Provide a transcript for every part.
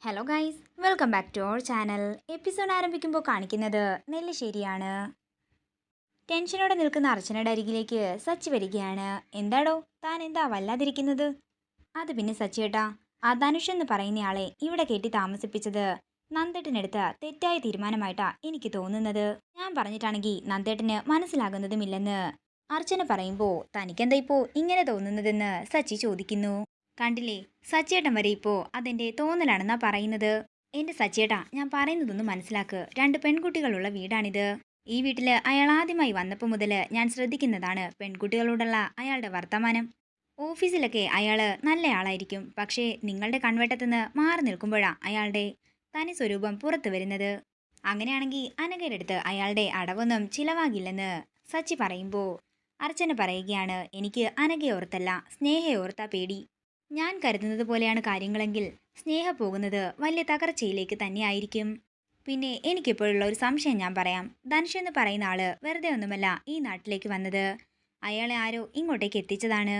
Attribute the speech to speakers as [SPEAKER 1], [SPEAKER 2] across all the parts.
[SPEAKER 1] Hello guys, welcome back to our channel. Episode ആരംഭിക്കുമ്പോൾ കാണിക്കുന്നത് നെല്ലിശ്ശേരിയാണ്. ടെൻഷനോടെ നിൽക്കുന്ന അർച്ചനയുടെ അരികിലേക്ക് സച്ചി വരികയാണ്. എന്താടോ താൻ എന്താ വല്ലാതിരിക്കുന്നത്? അത് പിന്നെ സച്ചിയേട്ടാ, ആ ധനുഷ് എന്ന് പറയുന്നയാളെ ഇവിടെ കെട്ടി താമസിപ്പിച്ചത് നന്ദേട്ടനെടുത്ത തെറ്റായ തീരുമാനമായിട്ടാ എനിക്ക് തോന്നുന്നത്. ഞാൻ പറഞ്ഞിട്ടാണെങ്കിൽ നന്ദേട്ടന് മനസ്സിലാകുന്നതുമില്ലെന്ന് അർച്ചന പറയുമ്പോൾ തനിക്കെന്താ ഇപ്പോൾ ഇങ്ങനെ തോന്നുന്നതെന്ന് സച്ചി ചോദിക്കുന്നു. കണ്ടില്ലേ, സച്ചിയേട്ടൻ വരെ ഇപ്പോൾ അതെന്റെ തോന്നലാണെന്നാ പറയുന്നത്. എന്റെ സച്ചിയേട്ടാ, ഞാൻ പറയുന്നതൊന്ന് മനസ്സിലാക്ക്. രണ്ട് പെൺകുട്ടികളുള്ള വീടാണിത്. ഈ വീട്ടില് അയാൾ ആദ്യമായി വന്നപ്പോൾ മുതൽ ഞാൻ ശ്രദ്ധിക്കുന്നതാണ് പെൺകുട്ടികളോടുള്ള അയാളുടെ വർത്തമാനം. ഓഫീസിലൊക്കെ അയാള് നല്ലയാളായിരിക്കും, പക്ഷേ നിങ്ങളുടെ കൺവെട്ടത്തുനിന്ന് മാറി നിൽക്കുമ്പോഴാ അയാളുടെ തനി സ്വരൂപം പുറത്തു വരുന്നത്. അങ്ങനെയാണെങ്കിൽ അനഘയുടെ അടുത്ത് അയാളുടെ അടവൊന്നും ചിലവാകില്ലെന്ന് സച്ചി പറയുമ്പോൾ അർച്ചന പറയുകയാണ്, എനിക്ക് അനഘയോർത്തല്ല സ്നേഹയോർത്താ പേടി. ഞാൻ കരുതുന്നത് പോലെയാണ് കാര്യങ്ങളെങ്കിൽ സ്നേഹ പോകുന്നത് വലിയ തകർച്ചയിലേക്ക് തന്നെയായിരിക്കും. പിന്നെ എനിക്കിപ്പോഴുള്ള ഒരു സംശയം ഞാൻ പറയാം. ധനുഷ് എന്ന് പറയുന്ന ആള് വെറുതെ ഒന്നുമല്ല ഈ നാട്ടിലേക്ക് വന്നത്. അയാളെ ആരോ ഇങ്ങോട്ടേക്ക് എത്തിച്ചതാണ്.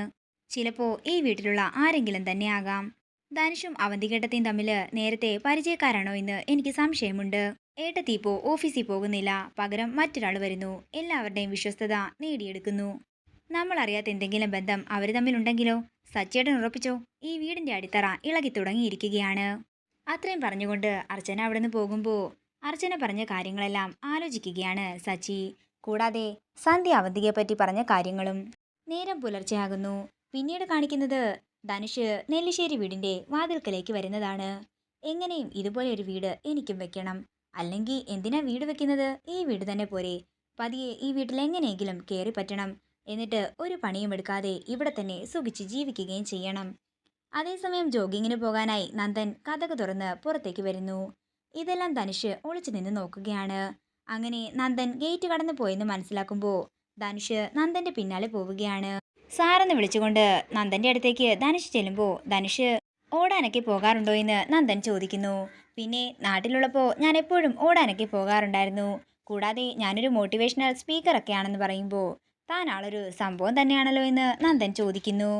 [SPEAKER 1] ചിലപ്പോ ഈ വീട്ടിലുള്ള ആരെങ്കിലും തന്നെയാകാം. ധനുഷും അവന്തികേട്ടത്തെയും തമ്മിൽ നേരത്തെ പരിചയക്കാരാണോ എന്ന് എനിക്ക് സംശയമുണ്ട്. ഏട്ടത്തി ഇപ്പോ ഓഫീസിൽ പോകുന്നില്ല, പകരം മറ്റൊരാൾ വരുന്നു. എല്ലാവരുടെയും വിശ്വസ്തത നേടിയെടുക്കുന്നു. നമ്മൾ അറിയാത്ത എന്തെങ്കിലും ബന്ധം അവർ തമ്മിലുണ്ടെങ്കിലോ? സച്ചേട്ടൻ ഉറപ്പിച്ചോ, ഈ വീടിന്റെ അടിത്തറ ഇളകി തുടങ്ങിയിരിക്കുകയാണ്. അത്രയും പറഞ്ഞുകൊണ്ട് അർച്ചന അവിടെ നിന്ന് പോകുമ്പോൾ അർച്ചന പറഞ്ഞ കാര്യങ്ങളെല്ലാം ആലോചിക്കുകയാണ് സച്ചി. കൂടാതെ സന്ധ്യ അവന്തികയെ പറ്റി പറഞ്ഞ കാര്യങ്ങളും. നേരം പുലർച്ചെയാകുന്നു. പിന്നീട് കാണിക്കുന്നത് ധനുഷ് നെല്ലിശ്ശേരി വീടിന്റെ വാതിൽക്കലേക്ക് വരുന്നതാണ്. എങ്ങനെയും ഇതുപോലെ ഒരു വീട് എനിക്കും വെക്കണം. അല്ലെങ്കിൽ എന്തിനാ വീട് വെക്കുന്നത്? ഈ വീട് തന്നെ പോരെ. പതിയെ ഈ വീട്ടിൽ എങ്ങനെയെങ്കിലും കയറി പറ്റണം. എന്നിട്ട് ഒരു പണിയും എടുക്കാതെ ഇവിടെ തന്നെ സുഖിച്ച് ജീവിക്കുകയും ചെയ്യണം. അതേസമയം ജോഗിങ്ങിന് പോകാനായി നന്ദൻ കതക് തുറന്ന് പുറത്തേക്ക് വരുന്നു. ഇതെല്ലാം ധനുഷ് ഒളിച്ചു നിന്ന് നോക്കുകയാണ്. അങ്ങനെ നന്ദൻ ഗേറ്റ് കടന്നു പോയെന്ന് മനസ്സിലാക്കുമ്പോൾ ധനുഷ് നന്ദന്റെ പിന്നാലെ പോവുകയാണ്. സാറെന്ന് വിളിച്ചുകൊണ്ട് നന്ദന്റെ അടുത്തേക്ക് ധനുഷ് ചെല്ലുമ്പോൾ ധനുഷ് ഓടാനൊക്കെ പോകാറുണ്ടോ എന്ന് നന്ദൻ ചോദിക്കുന്നു. പിന്നെ നാട്ടിലുള്ളപ്പോൾ ഞാൻ എപ്പോഴും ഓടാനൊക്കെ പോകാറുണ്ടായിരുന്നു. കൂടാതെ ഞാനൊരു മോട്ടിവേഷണൽ സ്പീക്കറൊക്കെ ആണെന്ന് പറയുമ്പോൾ താൻ ആളൊരു സംഭവം തന്നെയാണല്ലോ എന്ന് നന്ദൻ ചോദിക്കുന്നു.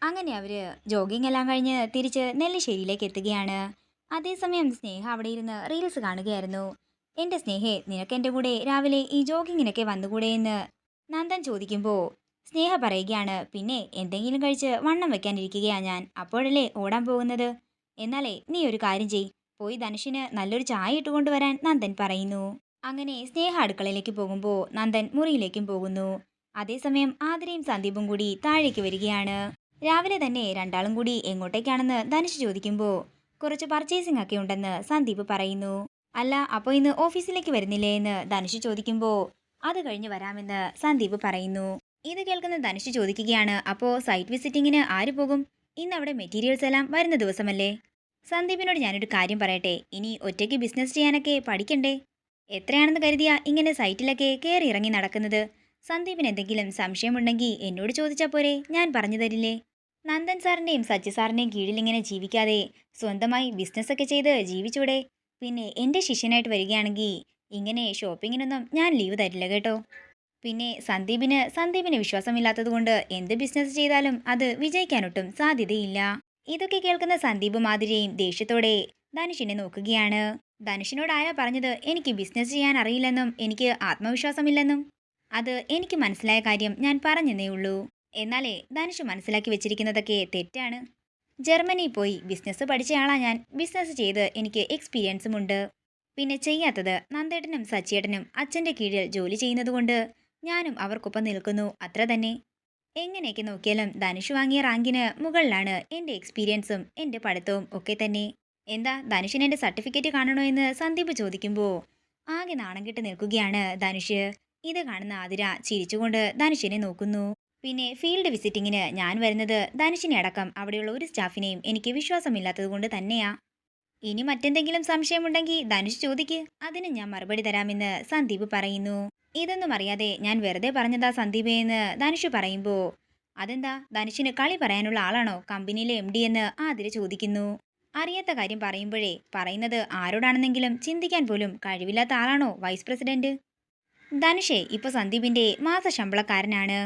[SPEAKER 1] അങ്ങനെ അവര് ജോഗിങ് എല്ലാം കഴിഞ്ഞ് തിരിച്ച് നെല്ലിശ്ശേരിയിലേക്ക് എത്തുകയാണ്. അതേസമയം സ്നേഹ അവിടെ ഇരുന്ന് റീൽസ് കാണുകയായിരുന്നു. എന്റെ സ്നേഹേ, നിനക്ക് എൻ്റെ കൂടെ രാവിലെ ഈ ജോഗിങ്ങിനൊക്കെ വന്നുകൂടെ എന്ന് നന്ദൻ ചോദിക്കുമ്പോൾ സ്നേഹ പറയുകയാണ്, പിന്നെ എന്തെങ്കിലും കഴിച്ച് വണ്ണം വെക്കാനിരിക്കുകയാ ഞാൻ, അപ്പോഴല്ലേ ഓടാൻ പോകുന്നത്. എന്നാലേ നീ ഒരു കാര്യം ചെയ്, പോയി ധനുഷിന് നല്ലൊരു ചായ ഇട്ടുകൊണ്ടുവരാൻ നന്ദൻ പറയുന്നു. അങ്ങനെ സ്നേഹ അടുക്കളയിലേക്ക് പോകുമ്പോൾ നന്ദൻ മുറിയിലേക്കും പോകുന്നു. അതേസമയം ആതിരയും സന്ദീപും കൂടി താഴേക്ക് വരികയാണ്. രാവിലെ തന്നെ രണ്ടാളും കൂടി എങ്ങോട്ടേക്കാണെന്ന് ധനുഷ് ചോദിക്കുമ്പോൾ കുറച്ച് പർച്ചേസിംഗ് ഒക്കെ ഉണ്ടെന്ന് സന്ദീപ് പറയുന്നു. അല്ല, അപ്പോൾ ഇന്ന് ഓഫീസിലേക്ക് വരുന്നില്ലേ എന്ന് ധനുഷ് ചോദിക്കുമ്പോൾ അത് കഴിഞ്ഞ് വരാമെന്ന് സന്ദീപ് പറയുന്നു. ഇത് കേൾക്കുന്ന ധനുഷ് ചോദിക്കുകയാണ്, അപ്പോൾ സൈറ്റ് വിസിറ്റിങ്ങിന് ആര് പോകും? ഇന്ന് അവിടെ മെറ്റീരിയൽസ് എല്ലാം വരുന്ന ദിവസമല്ലേ? സന്ദീപിനോട് ഞാനൊരു കാര്യം പറയട്ടെ, ഇനി ഒറ്റയ്ക്ക് ബിസിനസ് ചെയ്യാനൊക്കെ പഠിക്കണ്ടേ? എത്രയാണെന്ന് കരുതിയാ ഇങ്ങനെ സൈറ്റിലൊക്കെ കയറി ഇറങ്ങി നടക്കുന്നത്? സന്ദീപിന് എന്തെങ്കിലും സംശയമുണ്ടെങ്കിൽ എന്നോട് ചോദിച്ചാൽ പോരെ, ഞാൻ പറഞ്ഞു തരില്ലേ? നന്ദൻ സാറിൻ്റെയും സച്ചി സാറിൻ്റെയും കീഴിൽ ഇങ്ങനെ ജീവിക്കാതെ സ്വന്തമായി ബിസിനസ്സൊക്കെ ചെയ്ത് ജീവിച്ചൂടെ? പിന്നെ എൻ്റെ ശിഷ്യനായിട്ട് വരികയാണെങ്കിൽ ഇങ്ങനെ ഷോപ്പിങ്ങിനൊന്നും ഞാൻ ലീവ് തരില്ല കേട്ടോ. പിന്നെ സന്ദീപിന് വിശ്വാസമില്ലാത്തത് കൊണ്ട് എന്ത് ബിസിനസ് ചെയ്താലും അത് വിജയിക്കാനൊട്ടും സാധ്യതയില്ല. ഇതൊക്കെ കേൾക്കുന്ന സന്ദീപ് മാതിരിയും ദേഷ്യത്തോടെ ധനുഷിനെ നോക്കുകയാണ്. ധനുഷിനോട് ആരാ പറഞ്ഞത് എനിക്ക് ബിസിനസ് ചെയ്യാൻ അറിയില്ലെന്നും എനിക്ക് ആത്മവിശ്വാസമില്ലെന്നും? അത് എനിക്ക് മനസ്സിലായ കാര്യം ഞാൻ പറഞ്ഞെന്നേ ഉള്ളൂ. എന്നാലേ ധനുഷ് മനസ്സിലാക്കി വെച്ചിരിക്കുന്നതൊക്കെ തെറ്റാണ്. ജർമ്മനിയിൽ പോയി ബിസിനസ് പഠിച്ചയാളാ ഞാൻ. ബിസിനസ് ചെയ്ത് എനിക്ക് എക്സ്പീരിയൻസും ഉണ്ട്. പിന്നെ ചെയ്യാത്തത് നന്ദേട്ടനും സച്ചിയേട്ടനും അച്ഛൻ്റെ കീഴിൽ ജോലി ചെയ്യുന്നതുകൊണ്ട് ഞാനും അവർക്കൊപ്പം നിൽക്കുന്നു, അത്ര തന്നെ. എങ്ങനെയൊക്കെ നോക്കിയാലും ധനുഷ് വാങ്ങിയ റാങ്കിന് മുകളിലാണ് എൻ്റെ എക്സ്പീരിയൻസും എൻ്റെ പഠിത്തവും ഒക്കെ തന്നെ. എന്താ ധനുഷിന് എൻ്റെ സർട്ടിഫിക്കറ്റ് കാണണോ എന്ന് സന്ദീപ് ചോദിക്കുമ്പോൾ ആകെ നാണം കെട്ട് നിൽക്കുകയാണ് ധനുഷ്. ഇത് കാണുന്ന ആതിര ചിരിച്ചുകൊണ്ട് ധനുഷിനെ നോക്കുന്നു. പിന്നെ ഫീൽഡ് വിസിറ്റിങ്ങിന് ഞാൻ വരുന്നത് ധനുഷിനെ അടക്കം അവിടെയുള്ള ഒരു സ്റ്റാഫിനെയും എനിക്ക് വിശ്വാസമില്ലാത്തത് കൊണ്ട് തന്നെയാ. ഇനി മറ്റെന്തെങ്കിലും സംശയമുണ്ടെങ്കിൽ ധനുഷ് ചോദിക്ക്, അതിന് ഞാൻ മറുപടി തരാമെന്ന് സന്ദീപ് പറയുന്നു. ഇതൊന്നും അറിയാതെ ഞാൻ വെറുതെ പറഞ്ഞതാ സന്ദീപേ എന്ന് ധനുഷ് പറയുമ്പോൾ അതെന്താ, ധനുഷിന് കളി പറയാനുള്ള ആളാണോ കമ്പനിയിലെ MD എന്ന് ആതിര ചോദിക്കുന്നു. അറിയാത്ത കാര്യം പറയുമ്പോഴേ പറയുന്നത് ആരോടാണെന്നെങ്കിലും ചിന്തിക്കാൻ പോലും കഴിവില്ലാത്ത ആളാണോ വൈസ് പ്രസിഡന്റ്? ധനുഷേ ഇപ്പൊ സന്ദീപിന്റെ മാസ ശമ്പളക്കാരനാണ്.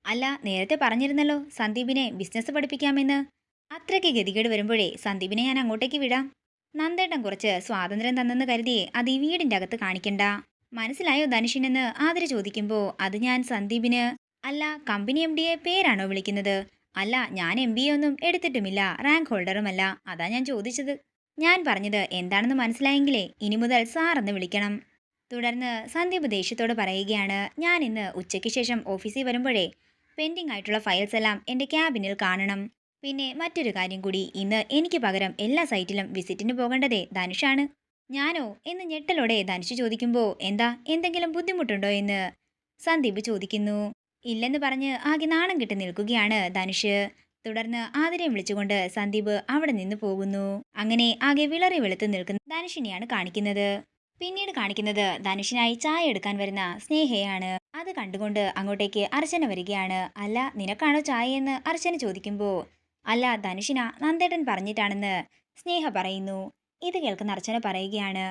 [SPEAKER 1] അല്ല, നേരത്തെ പറഞ്ഞിരുന്നല്ലോ സന്ദീപിനെ ബിസിനസ് പഠിപ്പിക്കാമെന്ന്. അത്രയ്ക്ക് ഗതികേട് വരുമ്പോഴേ സന്ദീപിനെ ഞാൻ അങ്ങോട്ടേക്ക് വിടാം. നന്ദേട്ടൻ കുറച്ച് സ്വാതന്ത്ര്യം തന്നെന്ന് കരുതി അത് ഈ വീടിന്റെ അകത്ത് കാണിക്കണ്ട. മനസ്സിലായോ ധനുഷിനെന്ന് ആതിര ചോദിക്കുമ്പോൾ അത് ഞാൻ സന്ദീപിന്. അല്ല കമ്പനി എം ഡിയെ പേരാണോ വിളിക്കുന്നത്? അല്ല ഞാൻ MBA ഒന്നും എടുത്തിട്ടുമില്ല, റാങ്ക് ഹോൾഡറുമല്ല, അതാ ഞാൻ ചോദിച്ചത്. ഞാൻ പറഞ്ഞത് എന്താണെന്ന് മനസ്സിലായെങ്കിലേ ഇനി മുതൽ സാറെന്ന് വിളിക്കണം. തുടർന്ന് സന്ദീപ് ദേഷ്യത്തോട് പറയുകയാണ്, ഞാൻ ഇന്ന് ഉച്ചയ്ക്ക് ശേഷം ഓഫീസിൽ വരുമ്പോഴേ പെൻഡിങ് ആയിട്ടുള്ള ഫയൽസ് എല്ലാം എൻ്റെ ക്യാബിനിൽ കാണണം. പിന്നെ മറ്റൊരു കാര്യം കൂടി, ഇന്ന് എനിക്ക് പകരം എല്ലാ സൈറ്റിലും വിസിറ്റിന് പോകേണ്ടതേ ധനുഷാണ്. ഞാനോ എന്ന് ഞെട്ടലോടെ ധനുഷ് ചോദിക്കുമ്പോൾ എന്താ എന്തെങ്കിലും ബുദ്ധിമുട്ടുണ്ടോ എന്ന് സന്ദീപ് ചോദിക്കുന്നു. ഇല്ലെന്ന് പറഞ്ഞ് ആകെ നാണം കെട്ടി നിൽക്കുകയാണ് ധനുഷ്. തുടർന്ന് ആതിരയും വിളിച്ചുകൊണ്ട് സന്ദീപ് അവിടെ നിന്ന് പോകുന്നു. അങ്ങനെ ആകെ വിളറി വെളുത്ത് നിൽക്കുന്ന ധനുഷിനെയാണ് കാണിക്കുന്നത്. പിന്നീട് കാണിക്കുന്നത് ധനുഷിനായി ചായ എടുക്കാൻ വരുന്ന സ്നേഹയാണ്. അത് കണ്ടുകൊണ്ട് അങ്ങോട്ടേക്ക് അർച്ചന വരികയാണ്. അല്ല നിനക്കാണോ ചായയെന്ന് അർച്ചന ചോദിക്കുമ്പോൾ അല്ല ധനുഷിന നന്ദേട്ടൻ പറഞ്ഞിട്ടാണെന്ന് സ്നേഹ പറയുന്നു. ഇത് കേൾക്കുന്ന അർച്ചന പറയുകയാണ്,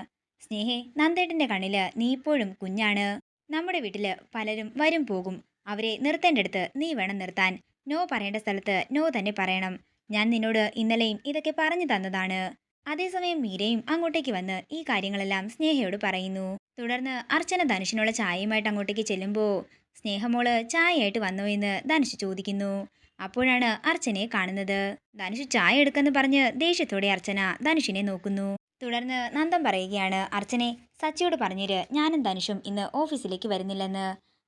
[SPEAKER 1] സ്നേഹേ നന്ദേട്ടന്റെ കണ്ണില് നീ ഇപ്പോഴും കുഞ്ഞാണ്. നമ്മുടെ വീട്ടില് പലരും വരും പോകും, അവരെ നിർത്തേണ്ടടുത്ത് നീ വേണം നിർത്താൻ. നോ പറയേണ്ട സ്ഥലത്ത് നോ തന്നെ പറയണം. ഞാൻ നിന്നോട് ഇന്നലെയും ഇതൊക്കെ പറഞ്ഞു തന്നതാണ്. അതേസമയം മീരയും അങ്ങോട്ടേക്ക് വന്ന് ഈ കാര്യങ്ങളെല്ലാം സ്നേഹയോട് പറയുന്നു. തുടർന്ന് അർച്ചന ധനുഷിനുള്ള ചായയുമായിട്ട് അങ്ങോട്ടേക്ക് ചെല്ലുമ്പോൾ സ്നേഹമോള് ചായയായിട്ട് വന്നോ എന്ന് ധനുഷ് ചോദിക്കുന്നു. അപ്പോഴാണ് അർച്ചനയെ കാണുന്നത്. ധനുഷ് ചായ എടുക്കെന്ന് പറഞ്ഞ് ദേഷ്യത്തോടെ അർച്ചന ധനുഷിനെ നോക്കുന്നു. തുടർന്ന് നന്ദൻ പറയുകയാണ്, അർച്ചനെ സച്ചിയോട് പറഞ്ഞിര് ഞാനും ധനുഷും ഇന്ന് ഓഫീസിലേക്ക് വരുന്നില്ലെന്ന്.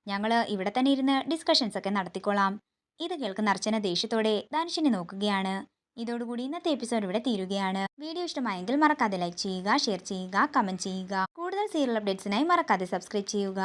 [SPEAKER 1] ഞങ്ങള് ഇവിടെ തന്നെ ഇരുന്ന് ഡിസ്കഷൻസ് ഒക്കെ നടത്തിക്കോളാം. ഇത് കേൾക്കുന്ന അർച്ചന ദേഷ്യത്തോടെ ധനുഷിനെ നോക്കുകയാണ്. ഇതോടുകൂടി ഇന്നത്തെ എപ്പിസോഡ് ഇവിടെ തീരുകയാണ്. വീഡിയോ ഇഷ്ടമായെങ്കിൽ മറക്കാതെ ലൈക്ക് ചെയ്യുക, ഷെയർ ചെയ്യുക, കമന്റ് ചെയ്യുക. കൂടുതൽ സീരിയൽ അപ്ഡേറ്റ്സിനായി മറക്കാതെ സബ്സ്ക്രൈബ് ചെയ്യുക.